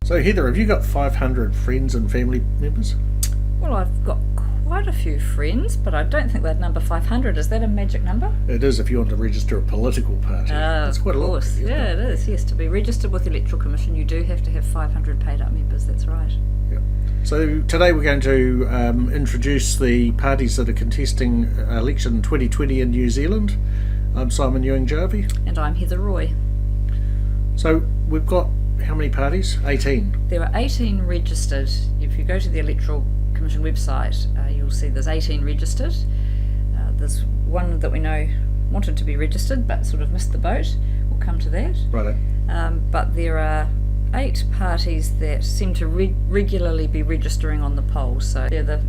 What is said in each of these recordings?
So Heather, have you got 500 friends and family members? Well, I've got quite a few friends, but I don't think they'd number 500. Is that a magic number? It is if you want to register a political party. That's quite of a lot. course. Yeah, it is. Yes, to be registered with the Electoral Commission, you do have to have 500 paid-up members. That's right. Yep. So today we're going to introduce the parties that are contesting election 2020 in New Zealand. I'm Simon Ewing-Jarvie. And I'm Heather Roy. So we've got how many parties? 18. There are 18 registered. If you go to the Electoral Commission website, you'll see there's 18 registered. There's one that we know wanted to be registered but sort of missed the boat. We'll come to that. Righto. But there are 8 parties that seem to regularly be registering on the polls. So they're the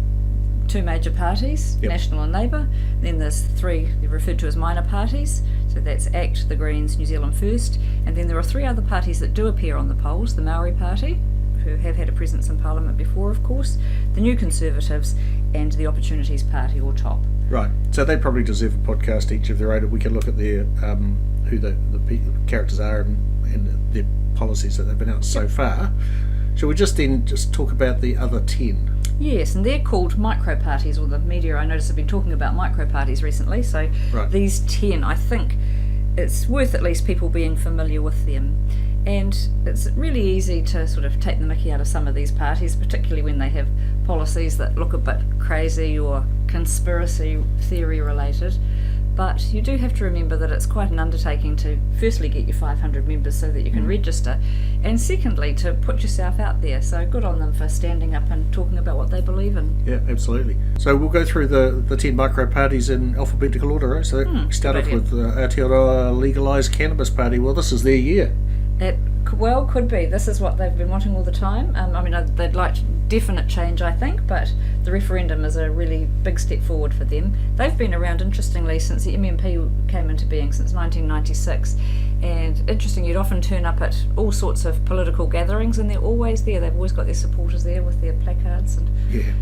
2 major parties, Yep. National and Labour. Then there's 3 they're referred to as minor parties. So that's ACT, the Greens, New Zealand First. And then there are 3 other parties that do appear on the polls. The Maori Party, who have had a presence in Parliament before, of course, the New Conservatives, and the Opportunities Party, or TOP. Right. So they probably deserve a podcast, each of their own. We can look at their who the characters are and their policies that they've announced so far. Shall we just talk about the other 10? Yes, and they're called micro-parties, or the media I notice have been talking about micro-parties recently. So Right. These 10, I think it's worth at least people being familiar with them. And it's really easy to sort of take the mickey out of some of these parties, particularly when they have policies that look a bit crazy or conspiracy theory related. But you do have to remember that it's quite an undertaking to firstly get your 500 members so that you can register, and secondly to put yourself out there. So good on them for standing up and talking about what they believe in. Yeah, absolutely. So we'll go through the 10 micro parties in alphabetical order, right? So we start off idea. with Aotearoa Legalised Cannabis Party. Well, this is their year. It could be. This is what they've been wanting all the time. They'd like definite change, I think, but the referendum is a really big step forward for them. They've been around, interestingly, since the MMP came into being, since 1996. And interesting, you'd often turn up at all sorts of political gatherings, and they're always there. They've always got their supporters there with their placards and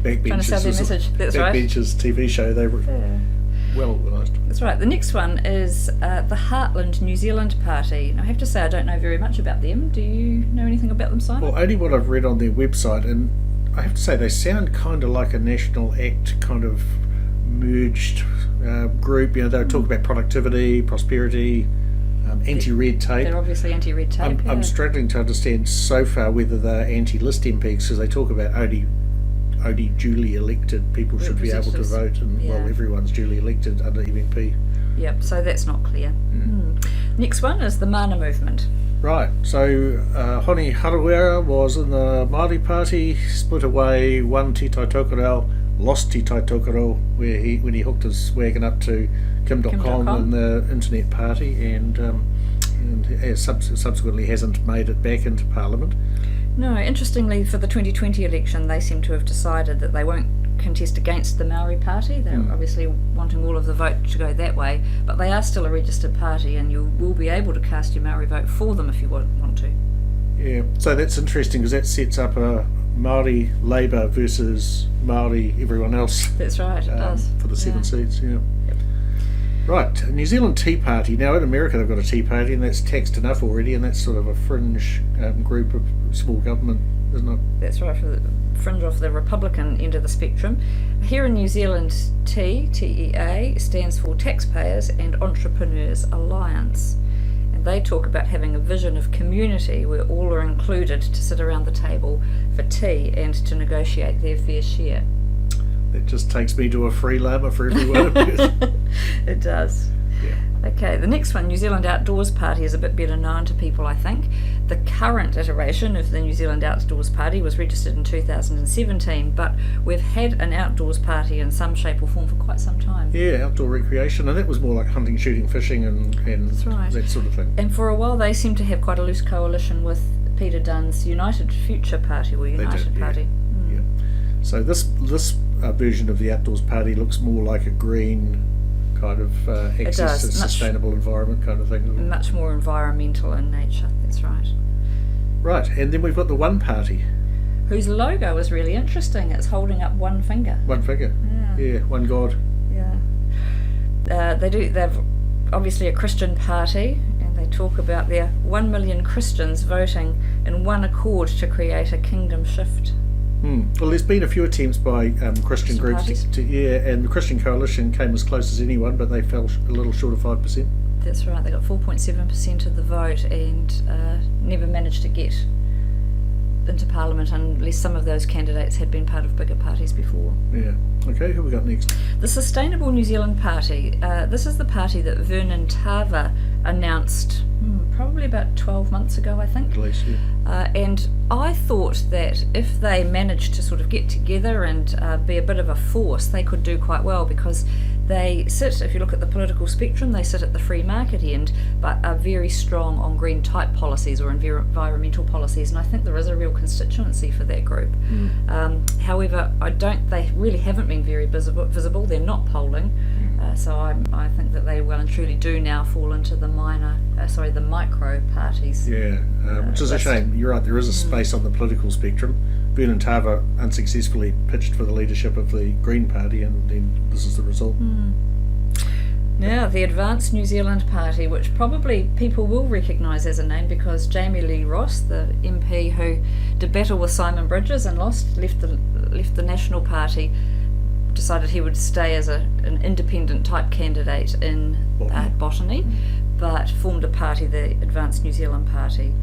trying to sell their message. That's right. Backbenchers TV show. They were well organised. That's right. The next one is the Heartland New Zealand Party. Now, I have to say I don't know very much about them. Do you know anything about them, Simon? Well, only what I've read on their website, and I have to say they sound kind of like a National Act kind of merged group. You know, they talk about productivity, prosperity, anti-red tape. They're obviously anti-red tape. I'm struggling to understand so far whether they're anti-list MPs, because they talk about only duly elected people should be able to vote, and well, everyone's duly elected under MMP. Yep, so that's not clear. Next one is the Mana Movement. Right, so Honi Harawira was in the Māori Party, split away, won Te Tai Tokerau, lost Te Tai Tokerau when he hooked his wagon up to Kim.com in the Internet Party, and subsequently hasn't made it back into Parliament. No, interestingly, for the 2020 election, they seem to have decided that they won't contest against the Maori Party. They're obviously wanting all of the vote to go that way, but they are still a registered party, and you will be able to cast your Maori vote for them if you want to. Yeah, so that's interesting, because that sets up a Māori Labour versus Māori everyone else. That's right, it does. For the 7 seats, yeah. Yep. Right, New Zealand Tea Party. Now in America they've got a Tea Party, and that's taxed enough already, and that's sort of a fringe group of small government, isn't it? That's right, for the fringe off the Republican end of the spectrum. Here in New Zealand, TEA stands for Taxpayers and Entrepreneurs Alliance. And they talk about having a vision of community where all are included to sit around the table for tea and to negotiate their fair share. That just takes me to a free llama for everyone. It does. Yeah. Okay, the next one, New Zealand Outdoors Party, is a bit better known to people, I think. The current iteration of the New Zealand Outdoors Party was registered in 2017, but we've had an outdoors party in some shape or form for quite some time. Yeah, outdoor recreation, and that was more like hunting, shooting, fishing, and That's right. that sort of thing. And for a while they seem to have quite a loose coalition with Peter Dunn's United Future Party, or United Party. Yeah. So this version of the Outdoors Party looks more like a green kind of access to sustainable environment kind of thing. Much more environmental in nature, that's right. Right, and then we've got the One Party. Whose logo is really interesting. It's holding up one finger. One finger. Yeah, one God. Yeah. They're obviously a Christian party, and They talk about their 1 million Christians voting in one accord to create a kingdom shift. Well, there's been a few attempts by Christian groups and the Christian Coalition came as close as anyone, but they fell a little short of 5%. That's right, they got 4.7% of the vote and never managed to get into Parliament unless some of those candidates had been part of bigger parties before. Yeah. Okay, who we got next? The Sustainable New Zealand Party. This is the party that Vernon Tava announced probably about 12 months ago, I think. At least, yeah. And I thought that if they managed to sort of get together and be a bit of a force, they could do quite well, because they sit, if you look at the political spectrum, they sit at the free market end, but are very strong on green type policies or environmental policies, and I think there is a real constituency for that group. However, they really haven't been very visible. They're not polling, so I think that they well and truly do now fall into the micro parties. Yeah, which is a shame. You're right, there is a space on the political spectrum. Vernon Tava unsuccessfully pitched for the leadership of the Green Party, and then this is the result. Now, the Advanced New Zealand Party, which probably people will recognise as a name because Jamie Lee Ross, the MP who did battle with Simon Bridges and lost, left the National Party, decided he would stay as an independent type candidate in botany, but formed a party, the Advanced New Zealand Party.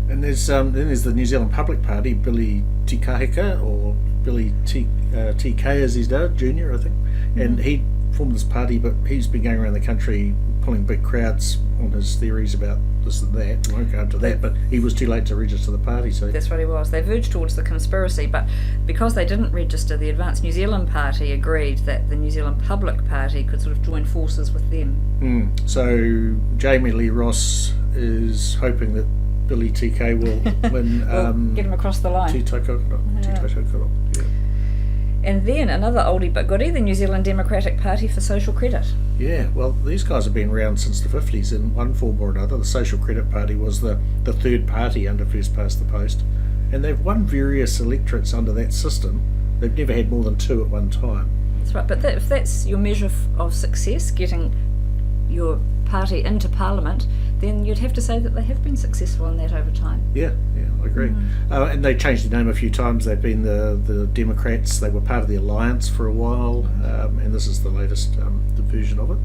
And there's the New Zealand Public Party, Billy Tikahika, or Billy TK as he's known, Junior, I think. And he formed this party, but he's been going around the country pulling big crowds on his theories about this and that. We won't go into that, but he was too late to register the party. So that's what he was. They verged towards the conspiracy, but because they didn't register, the Advanced New Zealand Party agreed that the New Zealand Public Party could sort of join forces with them. So Jamie Lee Ross is hoping that Billy TK will win. Get him across the line. Yeah. And then another oldie but goodie, the New Zealand Democratic Party for Social Credit. Yeah, well, these guys have been around since the 50s in one form or another. The Social Credit Party was the third party under First Past the Post, and they've won various electorates under that system. They've never had more than two at one time. That's right, but if that's your measure of success, getting your party into Parliament, then you'd have to say that they have been successful in that over time. Yeah, I agree. And they changed their name a few times. They've been the Democrats. They were part of the Alliance for a while, and this is the latest version of it.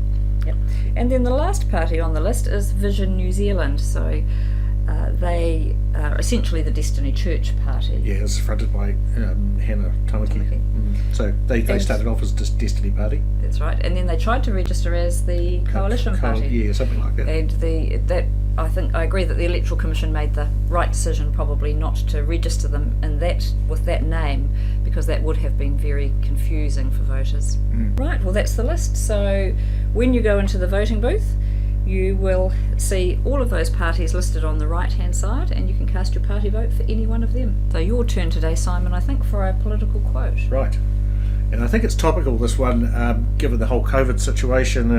Yep. And then the last party on the list is Vision New Zealand. So they are essentially the Destiny Church Party. Yeah, it's fronted by Hannah Tamaki. So they started off as just Destiny Party. That's right. And then they tried to register as the Coalition Party. Yeah, something like that. And I agree that the Electoral Commission made the right decision probably not to register them with that name, because that would have been very confusing for voters. Right, well that's the list. So when you go into the voting booth, you will see all of those parties listed on the right hand side, and you can cast your party vote for any one of them. So your turn today, Simon, I think, for a political quote. Right. And I think it's topical, this one, given the whole COVID situation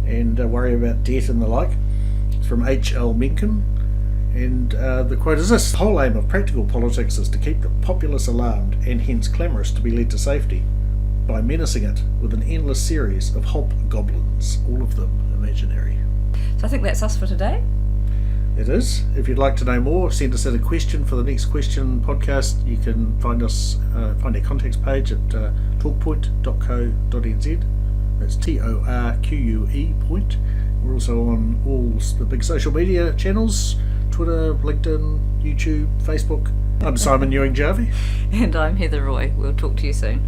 and worry about debt and the like. It's from H.L. Mencken, and the quote is this: "The whole aim of practical politics is to keep the populace alarmed and hence clamorous to be led to safety by menacing it with an endless series of hobgoblins, all of them imaginary." So I think that's us for today. It is. If you'd like to know more, send us in a question for the next question podcast. You can find our contacts page at torquepoint.co.nz. That's TORQUE point. We're also on all the big social media channels: Twitter, LinkedIn, YouTube, Facebook. I'm Simon Ewing-Jarvie. And I'm Heather Roy. We'll talk to you soon.